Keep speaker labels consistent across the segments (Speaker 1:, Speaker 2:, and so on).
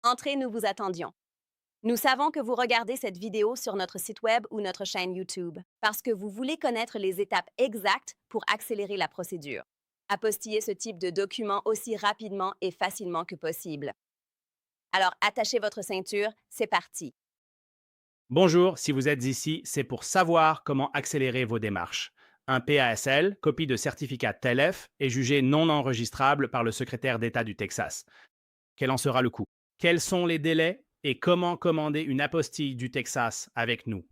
Speaker 1: Entrez, nous vous attendions. Nous savons que vous regardez cette vidéo sur notre site web ou notre chaîne YouTube parce que vous voulez connaître les étapes exactes pour accélérer la procédure. Apostiller ce type de document aussi rapidement et facilement que possible. Alors, attachez votre ceinture, c'est parti.
Speaker 2: Bonjour, si vous êtes ici, c'est pour savoir comment accélérer vos démarches. Un PASL, copie de certificat TELEF, est jugé non enregistrable par le secrétaire d'État du Texas. Quel en sera le coût? Quels sont les délais et comment commander une apostille du Texas avec nous?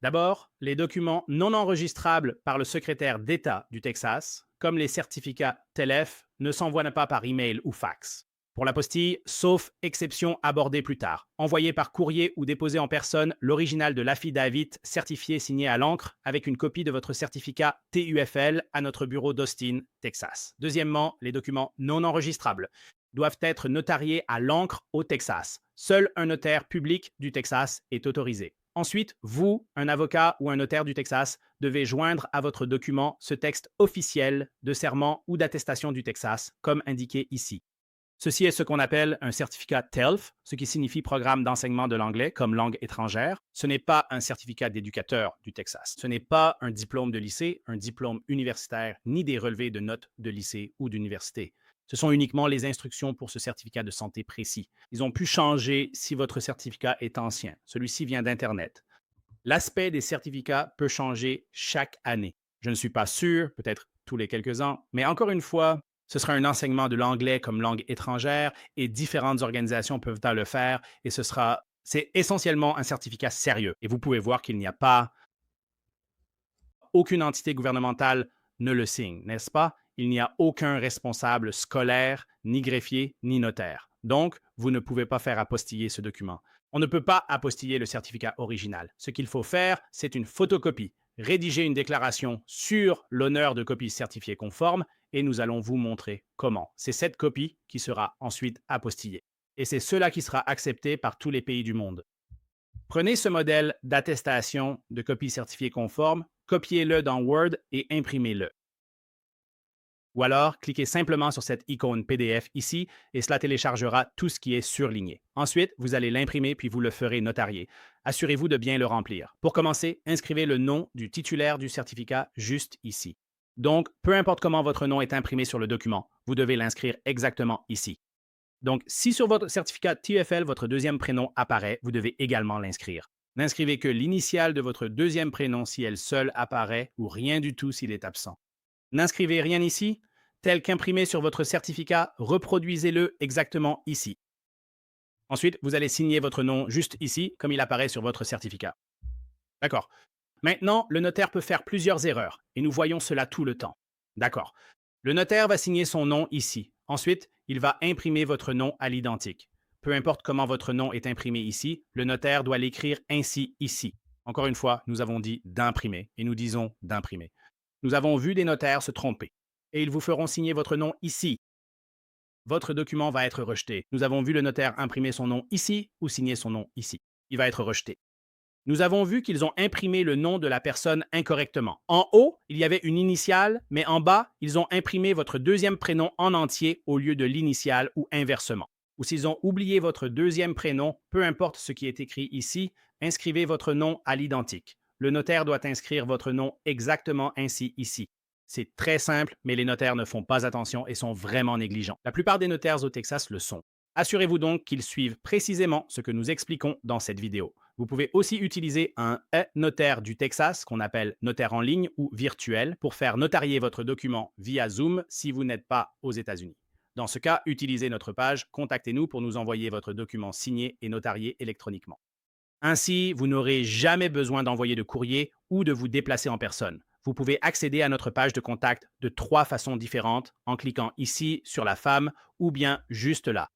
Speaker 2: D'abord, les documents non enregistrables par le secrétaire d'État du Texas, comme les certificats TELEF, ne s'envoient pas par email ou fax. Pour l'apostille, sauf exception abordée plus tard, envoyez par courrier ou déposez en personne l'original de l'affidavit certifié signé à l'encre avec une copie de votre certificat TUFL à notre bureau d'Austin, Texas. Deuxièmement, les documents non enregistrables doivent être notariés à l'encre au Texas. Seul un notaire public du Texas est autorisé. Ensuite, vous, un avocat ou un notaire du Texas, devez joindre à votre document ce texte officiel de serment ou d'attestation du Texas, comme indiqué ici. Ceci est ce qu'on appelle un certificat TELF, ce qui signifie Programme d'enseignement de l'anglais comme langue étrangère. Ce n'est pas un certificat d'éducateur du Texas. Ce n'est pas un diplôme de lycée, un diplôme universitaire, ni des relevés de notes de lycée ou d'université. Ce sont uniquement les instructions pour ce certificat de santé précis. Ils ont pu changer si votre certificat est ancien. Celui-ci vient d'Internet. L'aspect des certificats peut changer chaque année. Je ne suis pas sûr, peut-être tous les quelques ans, mais encore une fois, ce sera un enseignement de l'anglais comme langue étrangère et différentes organisations peuvent le faire et c'est essentiellement un certificat sérieux. Et vous pouvez voir qu'il n'y a pas aucune entité gouvernementale ne le signe, n'est-ce pas? Il n'y a aucun responsable scolaire, ni greffier, ni notaire. Donc, vous ne pouvez pas faire apostiller ce document. On ne peut pas apostiller le certificat original. Ce qu'il faut faire, c'est une photocopie. Rédiger une déclaration sur l'honneur de copie certifiée conforme et nous allons vous montrer comment. C'est cette copie qui sera ensuite apostillée. Et c'est cela qui sera accepté par tous les pays du monde. Prenez ce modèle d'attestation de copie certifiée conforme, copiez-le dans Word et imprimez-le. Ou alors, cliquez simplement sur cette icône PDF ici et cela téléchargera tout ce qui est surligné. Ensuite, vous allez l'imprimer puis vous le ferez notarier. Assurez-vous de bien le remplir. Pour commencer, inscrivez le nom du titulaire du certificat juste ici. Donc, peu importe comment votre nom est imprimé sur le document, vous devez l'inscrire exactement ici. Donc, si sur votre certificat TFL, votre deuxième prénom apparaît, vous devez également l'inscrire. N'inscrivez que l'initiale de votre deuxième prénom si elle seule apparaît ou rien du tout s'il est absent. N'inscrivez rien ici, tel qu'imprimé sur votre certificat, reproduisez-le exactement ici. Ensuite, vous allez signer votre nom juste ici, comme il apparaît sur votre certificat. D'accord. Maintenant, le notaire peut faire plusieurs erreurs, et nous voyons cela tout le temps. D'accord. Le notaire va signer son nom ici. Ensuite, il va imprimer votre nom à l'identique. Peu importe comment votre nom est imprimé ici, le notaire doit l'écrire ainsi ici. Encore une fois, nous avons dit d'imprimer, et nous disons d'imprimer. Nous avons vu des notaires se tromper, et ils vous feront signer votre nom ici. Votre document va être rejeté. Nous avons vu le notaire imprimer son nom ici ou signer son nom ici. Il va être rejeté. Nous avons vu qu'ils ont imprimé le nom de la personne incorrectement. En haut, il y avait une initiale, mais en bas, ils ont imprimé votre deuxième prénom en entier au lieu de l'initiale ou inversement. Ou s'ils ont oublié votre deuxième prénom, peu importe ce qui est écrit ici, inscrivez votre nom à l'identique. Le notaire doit inscrire votre nom exactement ainsi ici. C'est très simple, mais les notaires ne font pas attention et sont vraiment négligents. La plupart des notaires au Texas le sont. Assurez-vous donc qu'ils suivent précisément ce que nous expliquons dans cette vidéo. Vous pouvez aussi utiliser un e-notaire du Texas, qu'on appelle notaire en ligne ou virtuel, pour faire notarier votre document via Zoom si vous n'êtes pas aux États-Unis. Dans ce cas, utilisez notre page Contactez-nous pour nous envoyer votre document signé et notarié électroniquement. Ainsi, vous n'aurez jamais besoin d'envoyer de courrier ou de vous déplacer en personne. Vous pouvez accéder à notre page de contact de 3 façons différentes en cliquant ici sur la femme ou bien juste là.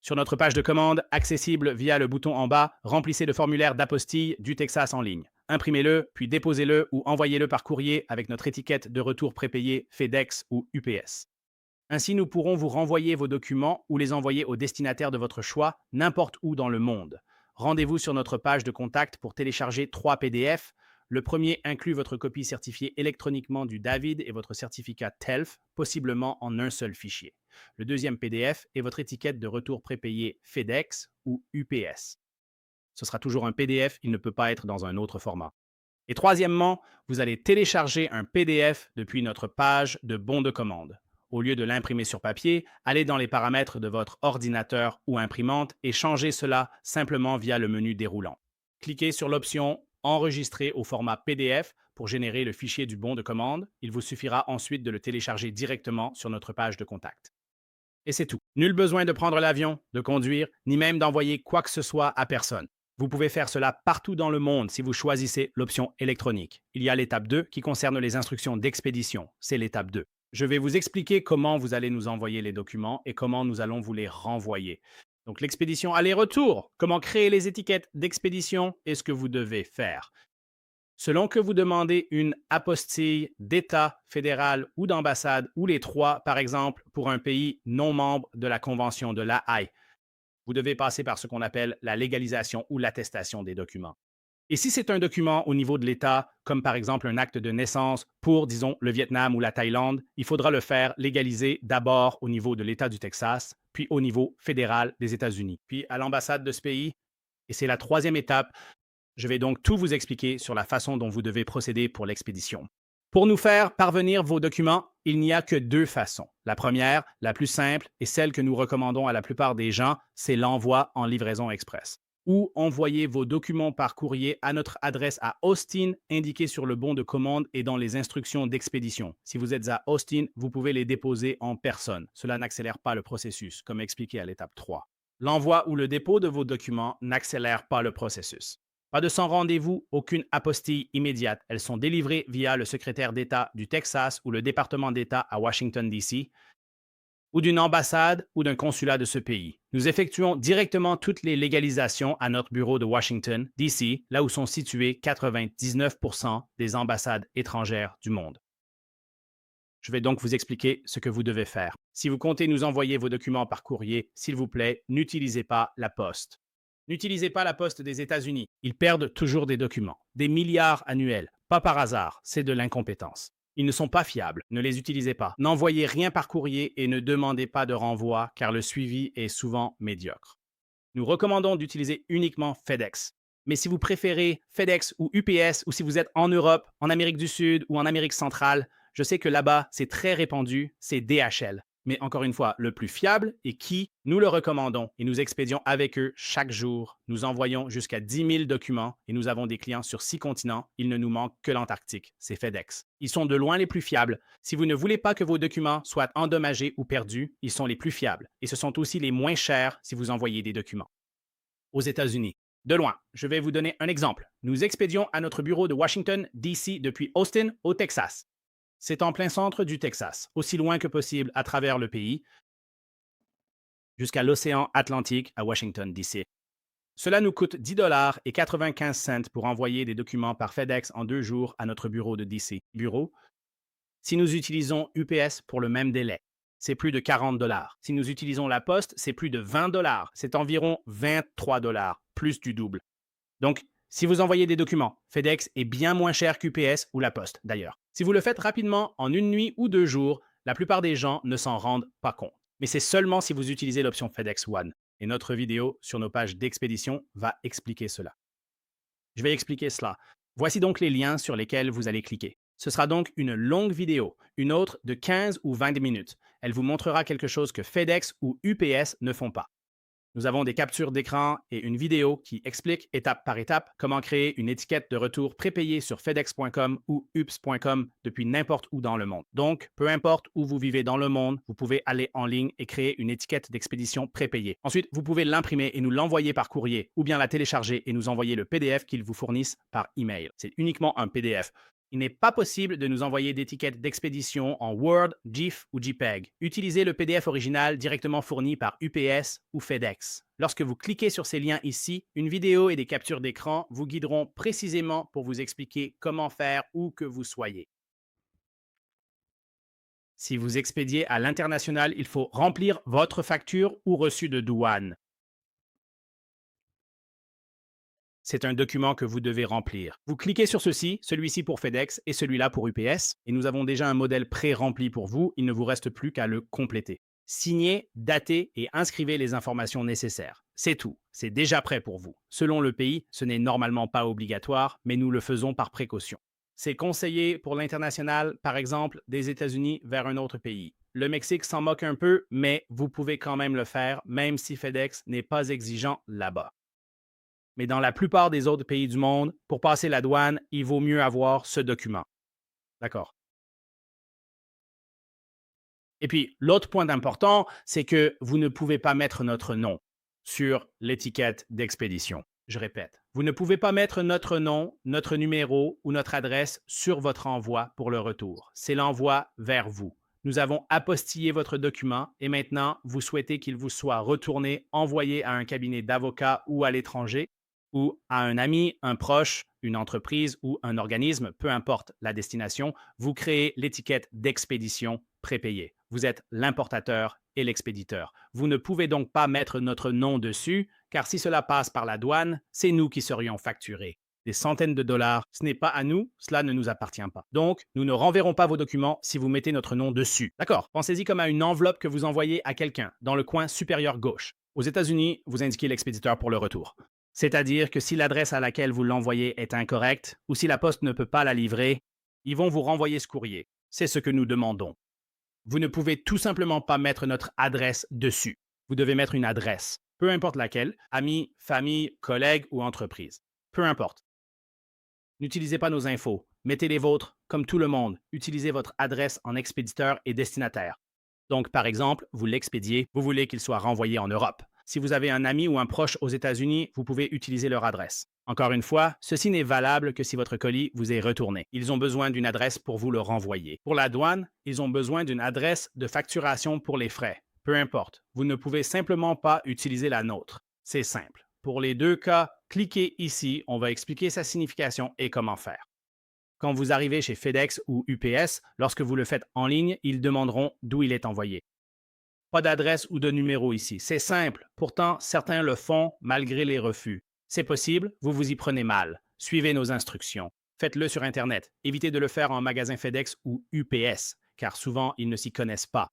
Speaker 2: Sur notre page de commande, accessible via le bouton en bas, remplissez le formulaire d'apostille du Texas en ligne. Imprimez-le, puis déposez-le ou envoyez-le par courrier avec notre étiquette de retour prépayé FedEx ou UPS. Ainsi, nous pourrons vous renvoyer vos documents ou les envoyer au destinataire de votre choix, n'importe où dans le monde. Rendez-vous sur notre page de contact pour télécharger 3 PDF, Le premier inclut votre copie certifiée électroniquement du David et votre certificat TELF, possiblement en un seul fichier. Le deuxième PDF est votre étiquette de retour prépayé FedEx ou UPS. Ce sera toujours un PDF, il ne peut pas être dans un autre format. Et troisièmement, vous allez télécharger un PDF depuis notre page de bon de commande. Au lieu de l'imprimer sur papier, allez dans les paramètres de votre ordinateur ou imprimante et changez cela simplement via le menu déroulant. Cliquez sur l'option Enregistrer au format PDF pour générer le fichier du bon de commande. Il vous suffira ensuite de le télécharger directement sur notre page de contact. Et c'est tout. Nul besoin de prendre l'avion, de conduire, ni même d'envoyer quoi que ce soit à personne. Vous pouvez faire cela partout dans le monde si vous choisissez l'option électronique. Il y a l'étape 2 qui concerne les instructions d'expédition. C'est l'étape 2. Je vais vous expliquer comment vous allez nous envoyer les documents et comment nous allons vous les renvoyer. Donc l'expédition aller-retour, comment créer les étiquettes d'expédition et ce que vous devez faire. Selon que vous demandez une apostille d'État, fédéral ou d'ambassade, ou les trois, par exemple, pour un pays non membre de la Convention de La Haye, vous devez passer par ce qu'on appelle la légalisation ou l'attestation des documents. Et si c'est un document au niveau de l'État, comme par exemple un acte de naissance pour, disons, le Vietnam ou la Thaïlande, il faudra le faire légaliser d'abord au niveau de l'État du Texas, puis au niveau fédéral des États-Unis, puis à l'ambassade de ce pays. Et c'est la troisième étape. Je vais donc tout vous expliquer sur la façon dont vous devez procéder pour l'expédition. Pour nous faire parvenir vos documents, il n'y a que deux façons. La première, la plus simple, et celle que nous recommandons à la plupart des gens, c'est l'envoi en livraison express. Ou envoyez vos documents par courrier à notre adresse à Austin, indiquée sur le bon de commande et dans les instructions d'expédition. Si vous êtes à Austin, vous pouvez les déposer en personne. Cela n'accélère pas le processus, comme expliqué à l'étape 3. L'envoi ou le dépôt de vos documents n'accélère pas le processus. Pas de sans rendez-vous, aucune apostille immédiate. Elles sont délivrées via le secrétaire d'État du Texas ou le département d'État à Washington, D.C., ou d'une ambassade ou d'un consulat de ce pays. Nous effectuons directement toutes les légalisations à notre bureau de Washington, D.C., là où sont situées 99% des ambassades étrangères du monde. Je vais donc vous expliquer ce que vous devez faire. Si vous comptez nous envoyer vos documents par courrier, s'il vous plaît, n'utilisez pas la poste. N'utilisez pas la poste des États-Unis. Ils perdent toujours des documents, des milliards annuels. Pas par hasard, c'est de l'incompétence. Ils ne sont pas fiables, ne les utilisez pas. N'envoyez rien par courrier et ne demandez pas de renvoi car le suivi est souvent médiocre. Nous recommandons d'utiliser uniquement FedEx. Mais si vous préférez FedEx ou UPS ou si vous êtes en Europe, en Amérique du Sud ou en Amérique centrale, je sais que là-bas, c'est très répandu, c'est DHL. Mais encore une fois, le plus fiable et qui, nous le recommandons et nous expédions avec eux chaque jour. Nous envoyons jusqu'à 10 000 documents et nous avons des clients sur 6 continents. Il ne nous manque que l'Antarctique, c'est FedEx. Ils sont de loin les plus fiables. Si vous ne voulez pas que vos documents soient endommagés ou perdus, ils sont les plus fiables. Et ce sont aussi les moins chers si vous envoyez des documents. Aux États-Unis. De loin, je vais vous donner un exemple. Nous expédions à notre bureau de Washington, D.C. depuis Austin, au Texas. C'est en plein centre du Texas, aussi loin que possible à travers le pays, jusqu'à l'océan Atlantique à Washington, D.C. Cela nous coûte 10 dollars et 95 cents pour envoyer des documents par FedEx en 2 jours à notre bureau de D.C. Bureau. Si nous utilisons UPS pour le même délai, c'est plus de 40 dollars. Si nous utilisons la poste, c'est plus de 20 dollars. C'est environ 23 dollars, plus du double. Donc, si vous envoyez des documents, FedEx est bien moins cher qu'UPS ou la Poste, d'ailleurs. Si vous le faites rapidement, en une nuit ou 2 jours, la plupart des gens ne s'en rendent pas compte. Mais c'est seulement si vous utilisez l'option FedEx One. Et notre vidéo sur nos pages d'expédition va expliquer cela. Je vais expliquer cela. Voici donc les liens sur lesquels vous allez cliquer. Ce sera donc une longue vidéo, une autre de 15 ou 20 minutes. Elle vous montrera quelque chose que FedEx ou UPS ne font pas. Nous avons des captures d'écran et une vidéo qui explique étape par étape comment créer une étiquette de retour prépayée sur fedex.com ou ups.com depuis n'importe où dans le monde. Donc, peu importe où vous vivez dans le monde, vous pouvez aller en ligne et créer une étiquette d'expédition prépayée. Ensuite, vous pouvez l'imprimer et nous l'envoyer par courrier ou bien la télécharger et nous envoyer le PDF qu'ils vous fournissent par email. C'est uniquement un PDF. Il n'est pas possible de nous envoyer d'étiquettes d'expédition en Word, GIF ou JPEG. Utilisez le PDF original directement fourni par UPS ou FedEx. Lorsque vous cliquez sur ces liens ici, une vidéo et des captures d'écran vous guideront précisément pour vous expliquer comment faire où que vous soyez. Si vous expédiez à l'international, il faut remplir votre facture ou reçu de douane. C'est un document que vous devez remplir. Vous cliquez sur ceci, celui-ci pour FedEx et celui-là pour UPS, et nous avons déjà un modèle pré-rempli pour vous, il ne vous reste plus qu'à le compléter. Signez, datez et inscrivez les informations nécessaires. C'est tout, c'est déjà prêt pour vous. Selon le pays, ce n'est normalement pas obligatoire, mais nous le faisons par précaution. C'est conseillé pour l'international, par exemple, des États-Unis vers un autre pays. Le Mexique s'en moque un peu, mais vous pouvez quand même le faire, même si FedEx n'est pas exigeant là-bas. Mais dans la plupart des autres pays du monde, pour passer la douane, il vaut mieux avoir ce document. D'accord. Et puis, l'autre point important, c'est que vous ne pouvez pas mettre notre nom sur l'étiquette d'expédition. Je répète, vous ne pouvez pas mettre notre nom, notre numéro ou notre adresse sur votre envoi pour le retour. C'est l'envoi vers vous. Nous avons apostillé votre document et maintenant, vous souhaitez qu'il vous soit retourné, envoyé à un cabinet d'avocat ou à l'étranger ou à un ami, un proche, une entreprise ou un organisme, peu importe la destination, vous créez l'étiquette d'expédition prépayée. Vous êtes l'importateur et l'expéditeur. Vous ne pouvez donc pas mettre notre nom dessus, car si cela passe par la douane, c'est nous qui serions facturés. Des centaines de dollars, ce n'est pas à nous, cela ne nous appartient pas. Donc, nous ne renverrons pas vos documents si vous mettez notre nom dessus. D'accord? Pensez-y comme à une enveloppe que vous envoyez à quelqu'un dans le coin supérieur gauche. Aux États-Unis, vous indiquez l'expéditeur pour le retour. C'est-à-dire que si l'adresse à laquelle vous l'envoyez est incorrecte ou si la poste ne peut pas la livrer, ils vont vous renvoyer ce courrier. C'est ce que nous demandons. Vous ne pouvez tout simplement pas mettre notre adresse dessus. Vous devez mettre une adresse, peu importe laquelle, amis, famille, collègues ou entreprise. Peu importe. N'utilisez pas nos infos. Mettez les vôtres, comme tout le monde. Utilisez votre adresse en expéditeur et destinataire. Donc, par exemple, vous l'expédiez, vous voulez qu'il soit renvoyé en Europe. Si vous avez un ami ou un proche aux États-Unis, vous pouvez utiliser leur adresse. Encore une fois, ceci n'est valable que si votre colis vous est retourné. Ils ont besoin d'une adresse pour vous le renvoyer. Pour la douane, ils ont besoin d'une adresse de facturation pour les frais. Peu importe, vous ne pouvez simplement pas utiliser la nôtre. C'est simple. Pour les deux cas, cliquez ici, on va expliquer sa signification et comment faire. Quand vous arrivez chez FedEx ou UPS, lorsque vous le faites en ligne, ils demanderont d'où il est envoyé. Pas d'adresse ou de numéro ici. C'est simple. Pourtant, certains le font malgré les refus. C'est possible, vous vous y prenez mal. Suivez nos instructions. Faites-le sur Internet. Évitez de le faire en magasin FedEx ou UPS, car souvent, ils ne s'y connaissent pas.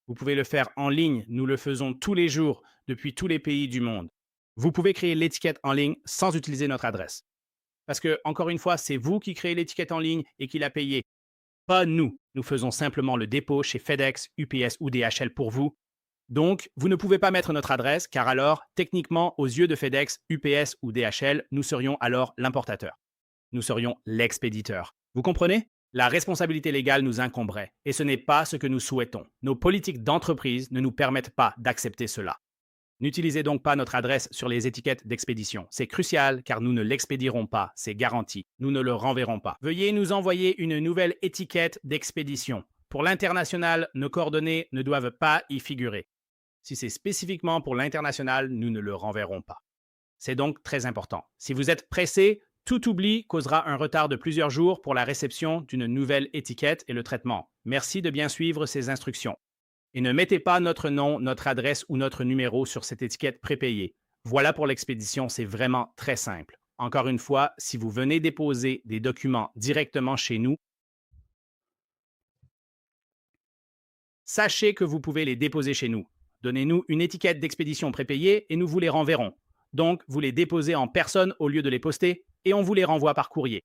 Speaker 2: Vous pouvez le faire en ligne. Nous le faisons tous les jours, depuis tous les pays du monde. Vous pouvez créer l'étiquette en ligne sans utiliser notre adresse. Parce que, encore une fois, c'est vous qui créez l'étiquette en ligne et qui la payez. Pas nous. Nous faisons simplement le dépôt chez FedEx, UPS ou DHL pour vous. Donc, vous ne pouvez pas mettre notre adresse, car alors, techniquement, aux yeux de FedEx, UPS ou DHL, nous serions alors l'importateur. Nous serions l'expéditeur. Vous comprenez? La responsabilité légale nous incomberait, et ce n'est pas ce que nous souhaitons. Nos politiques d'entreprise ne nous permettent pas d'accepter cela. N'utilisez donc pas notre adresse sur les étiquettes d'expédition. C'est crucial car nous ne l'expédierons pas, c'est garanti. Nous ne le renverrons pas. Veuillez nous envoyer une nouvelle étiquette d'expédition. Pour l'international, nos coordonnées ne doivent pas y figurer. Si c'est spécifiquement pour l'international, nous ne le renverrons pas. C'est donc très important. Si vous êtes pressé, tout oubli causera un retard de plusieurs jours pour la réception d'une nouvelle étiquette et le traitement. Merci de bien suivre ces instructions. Et ne mettez pas notre nom, notre adresse ou notre numéro sur cette étiquette prépayée. Voilà pour l'expédition, c'est vraiment très simple. Encore une fois, si vous venez déposer des documents directement chez nous, sachez que vous pouvez les déposer chez nous. Donnez-nous une étiquette d'expédition prépayée et nous vous les renverrons. Donc, vous les déposez en personne au lieu de les poster et on vous les renvoie par courrier.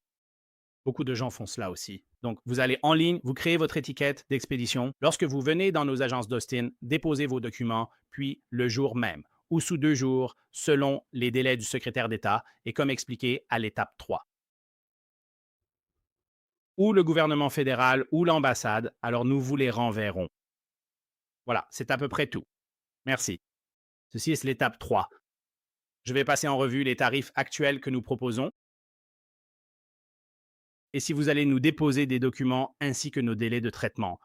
Speaker 2: Beaucoup de gens font cela aussi. Donc, vous allez en ligne, vous créez votre étiquette d'expédition. Lorsque vous venez dans nos agences d'Austin, déposez vos documents, puis le jour même ou sous 2 jours, selon les délais du secrétaire d'État et comme expliqué à l'étape 3. Ou le gouvernement fédéral ou l'ambassade, alors nous vous les renverrons. Voilà, c'est à peu près tout. Merci. Ceci est l'étape 3. Je vais passer en revue les tarifs actuels que nous proposons. Et si vous allez nous déposer des documents ainsi que nos délais de traitement.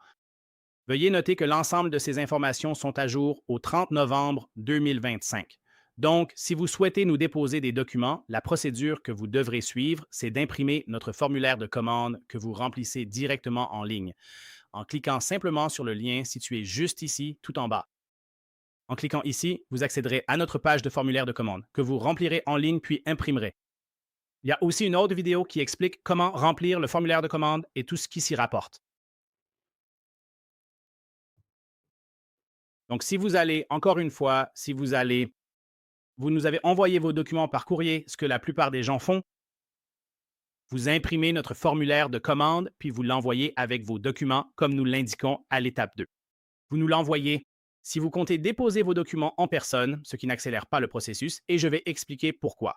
Speaker 2: Veuillez noter que l'ensemble de ces informations sont à jour au 30 novembre 2025. Donc, si vous souhaitez nous déposer des documents, la procédure que vous devrez suivre, c'est d'imprimer notre formulaire de commande que vous remplissez directement en ligne, en cliquant simplement sur le lien situé juste ici, tout en bas. En cliquant ici, vous accéderez à notre page de formulaire de commande, que vous remplirez en ligne puis imprimerez. Il y a aussi une autre vidéo qui explique comment remplir le formulaire de commande et tout ce qui s'y rapporte. Donc, si vous allez, encore une fois, si vous allez, vous nous avez envoyé vos documents par courrier, ce que la plupart des gens font, vous imprimez notre formulaire de commande, puis vous l'envoyez avec vos documents, comme nous l'indiquons à l'étape 2. Vous nous l'envoyez. Si vous comptez déposer vos documents en personne, ce qui n'accélère pas le processus, et je vais expliquer pourquoi.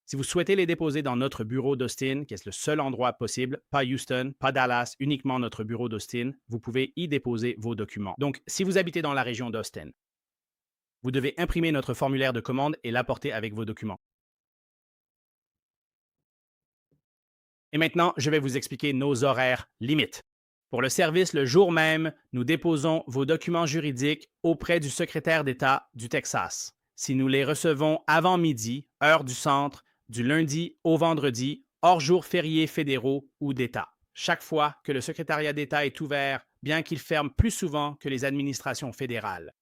Speaker 2: Si vous souhaitez les déposer dans notre bureau d'Austin, qui est le seul endroit possible, pas Houston, pas Dallas, uniquement notre bureau d'Austin, vous pouvez y déposer vos documents. Donc, si vous habitez dans la région d'Austin, vous devez imprimer notre formulaire de commande et l'apporter avec vos documents. Et maintenant, je vais vous expliquer nos horaires limites. Pour le service, le jour même, nous déposons vos documents juridiques auprès du secrétaire d'État du Texas. Si nous les recevons avant midi, heure du centre, du lundi au vendredi, hors jours fériés fédéraux ou d'État. Chaque fois que le secrétariat d'État est ouvert, bien qu'il ferme plus souvent que les administrations fédérales.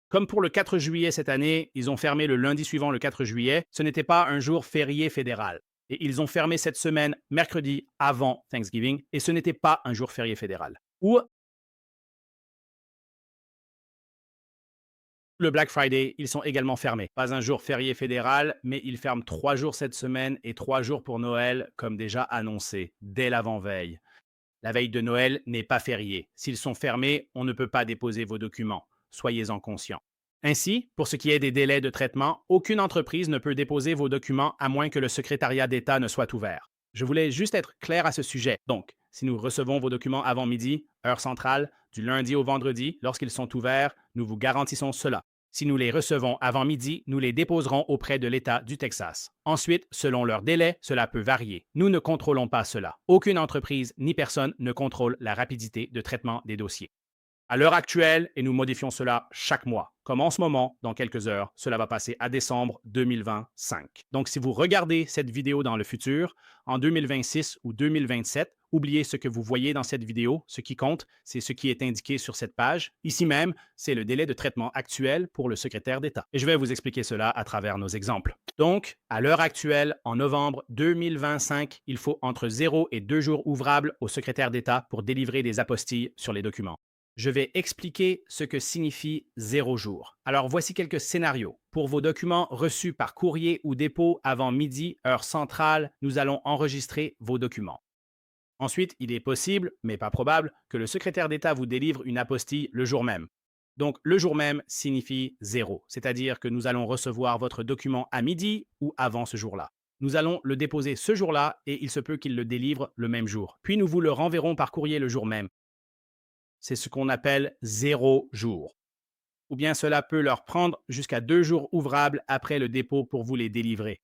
Speaker 2: Comme pour le 4 juillet cette année, ils ont fermé le lundi suivant le 4 juillet, ce n'était pas un jour férié fédéral. Et ils ont fermé cette semaine mercredi avant Thanksgiving, et ce n'était pas un jour férié fédéral. Ou le Black Friday, ils sont également fermés. Pas un jour férié fédéral, mais ils ferment 3 jours cette semaine et 3 jours pour Noël, comme déjà annoncé, dès l'avant-veille. La veille de Noël n'est pas fériée. S'ils sont fermés, on ne peut pas déposer vos documents. Soyez-en conscients. Ainsi, pour ce qui est des délais de traitement, aucune entreprise ne peut déposer vos documents à moins que le secrétariat d'État ne soit ouvert. Je voulais juste être clair à ce sujet. Donc, si nous recevons vos documents avant midi, heure centrale, du lundi au vendredi, lorsqu'ils sont ouverts, nous vous garantissons cela. Si nous les recevons avant midi, nous les déposerons auprès de l'État du Texas. Ensuite, selon leur délai, cela peut varier. Nous ne contrôlons pas cela. Aucune entreprise ni personne ne contrôle la rapidité de traitement des dossiers. À l'heure actuelle, et nous modifions cela chaque mois, comme en ce moment, dans quelques heures, cela va passer à décembre 2025. Donc, si vous regardez cette vidéo dans le futur, en 2026 ou 2027, oubliez ce que vous voyez dans cette vidéo. Ce qui compte, c'est ce qui est indiqué sur cette page. Ici même, c'est le délai de traitement actuel pour le secrétaire d'État. Et je vais vous expliquer cela à travers nos exemples. Donc, à l'heure actuelle, en novembre 2025, il faut entre 0 et 2 jours ouvrables au secrétaire d'État pour délivrer des apostilles sur les documents. Je vais expliquer ce que signifie 0 jour. Alors voici quelques scénarios. Pour vos documents reçus par courrier ou dépôt avant midi, heure centrale, nous allons enregistrer vos documents. Ensuite, il est possible, mais pas probable, que le secrétaire d'État vous délivre une apostille le jour même. Donc, le jour même signifie 0, c'est-à-dire que nous allons recevoir votre document à midi ou avant ce jour-là. Nous allons le déposer ce jour-là et il se peut qu'il le délivre le même jour. Puis nous vous le renverrons par courrier le jour même. C'est ce qu'on appelle 0 jour. Ou bien cela peut leur prendre jusqu'à 2 jours ouvrables après le dépôt pour vous les délivrer.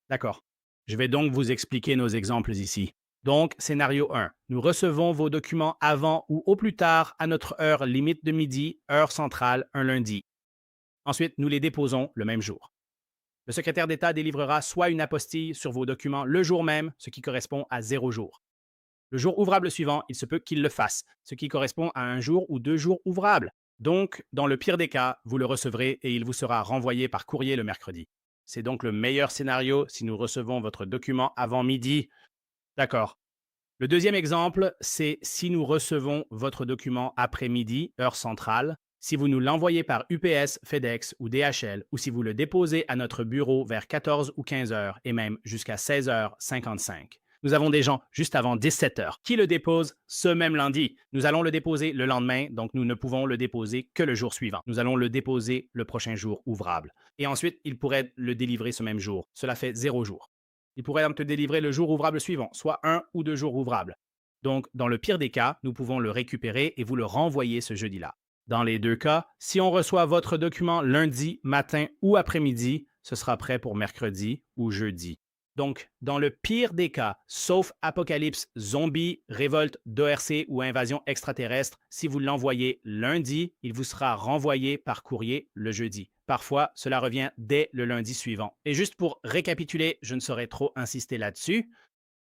Speaker 2: D'accord. Je vais donc vous expliquer nos exemples ici. Donc, scénario 1. Nous recevons vos documents avant ou au plus tard à notre heure limite de midi, heure centrale, un lundi. Ensuite, nous les déposons le même jour. Le secrétaire d'État délivrera soit une apostille sur vos documents le jour même, ce qui correspond à 0 jours. Le jour ouvrable suivant, il se peut qu'il le fasse, ce qui correspond à un jour ou 2 jours ouvrables. Donc, dans le pire des cas, vous le recevrez et il vous sera renvoyé par courrier le mercredi. C'est donc le meilleur scénario si nous recevons votre document avant midi. D'accord. Le deuxième exemple, c'est si nous recevons votre document après midi, heure centrale, si vous nous l'envoyez par UPS, FedEx ou DHL, ou si vous le déposez à notre bureau vers 14 ou 15 heures et même jusqu'à 16h55. Nous avons des gens juste avant 17 heures qui le déposent ce même lundi. Nous allons le déposer le lendemain, donc nous ne pouvons le déposer que le jour suivant. Nous allons le déposer le prochain jour ouvrable. Et ensuite, il pourrait le délivrer ce même jour. Cela fait 0 jour. Il pourrait donc te délivrer le jour ouvrable suivant, soit 1 ou 2 jours ouvrables. Donc, dans le pire des cas, nous pouvons le récupérer et vous le renvoyer ce jeudi-là. Dans les deux cas, si on reçoit votre document lundi, matin ou après-midi, ce sera prêt pour mercredi ou jeudi. Donc, dans le pire des cas, sauf apocalypse, zombie, révolte, d'ORC ou invasion extraterrestre, si vous l'envoyez lundi, il vous sera renvoyé par courrier le jeudi. Parfois, cela revient dès le lundi suivant. Et juste pour récapituler, je ne saurais trop insister là-dessus.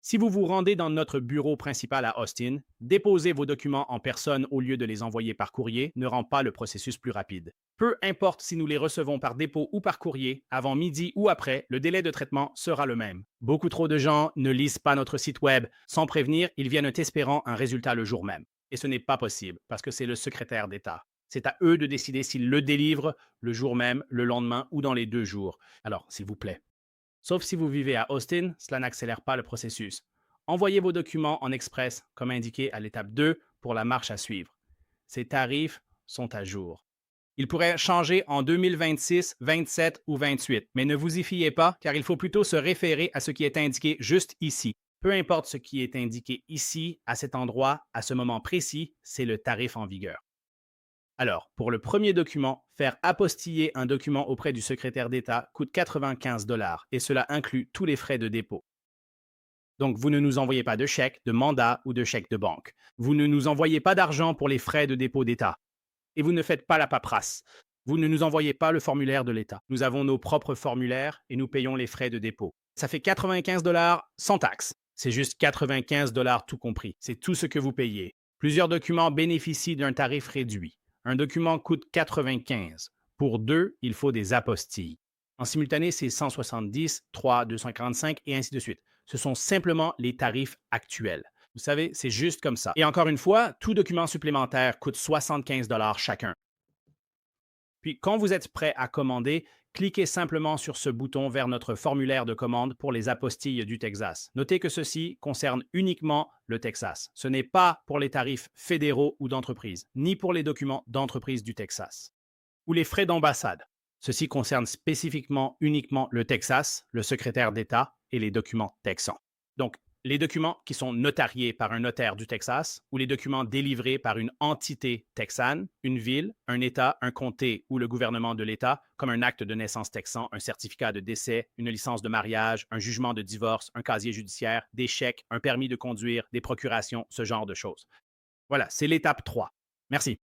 Speaker 2: Si vous vous rendez dans notre bureau principal à Austin, déposer vos documents en personne au lieu de les envoyer par courrier ne rend pas le processus plus rapide. Peu importe si nous les recevons par dépôt ou par courrier, avant midi ou après, le délai de traitement sera le même. Beaucoup trop de gens ne lisent pas notre site Web. Sans prévenir, ils viennent espérant un résultat le jour même. Et ce n'est pas possible parce que c'est le secrétaire d'État. C'est à eux de décider s'ils le délivrent le jour même, le lendemain ou dans les 2 jours. Alors, s'il vous plaît. Sauf si vous vivez à Austin, cela n'accélère pas le processus. Envoyez vos documents en express, comme indiqué à l'étape 2, pour la marche à suivre. Ces tarifs sont à jour. Ils pourraient changer en 2026, 27 ou 28, mais ne vous y fiez pas, car il faut plutôt se référer à ce qui est indiqué juste ici. Peu importe ce qui est indiqué ici, à cet endroit, à ce moment précis, c'est le tarif en vigueur. Alors, pour le premier document, faire apostiller un document auprès du secrétaire d'État coûte 95 et cela inclut tous les frais de dépôt. Donc, vous ne nous envoyez pas de chèque, de mandat ou de chèque de banque. Vous ne nous envoyez pas d'argent pour les frais de dépôt d'État. Et vous ne faites pas la paperasse. Vous ne nous envoyez pas le formulaire de l'État. Nous avons nos propres formulaires et nous payons les frais de dépôt. Ça fait 95 sans taxe. C'est juste 95 tout compris. C'est tout ce que vous payez. Plusieurs documents bénéficient d'un tarif réduit. Un document coûte 95. Pour 2, il faut des apostilles. En simultané, c'est 170, 3, 245 et ainsi de suite. Ce sont simplement les tarifs actuels. Vous savez, c'est juste comme ça. Et encore une fois, tout document supplémentaire coûte 75 chacun. Puis, quand vous êtes prêt à commander, cliquez simplement sur ce bouton vers notre formulaire de commande pour les apostilles du Texas. Notez que ceci concerne uniquement le Texas. Ce n'est pas pour les tarifs fédéraux ou d'entreprise, ni pour les documents d'entreprise du Texas. Ou les frais d'ambassade. Ceci concerne spécifiquement uniquement le Texas, le secrétaire d'État et les documents texans. Donc, les documents qui sont notariés par un notaire du Texas ou les documents délivrés par une entité texane, une ville, un État, un comté ou le gouvernement de l'État, comme un acte de naissance texan, un certificat de décès, une licence de mariage, un jugement de divorce, un casier judiciaire, des chèques, un permis de conduire, des procurations, ce genre de choses. Voilà, c'est l'étape 3. Merci.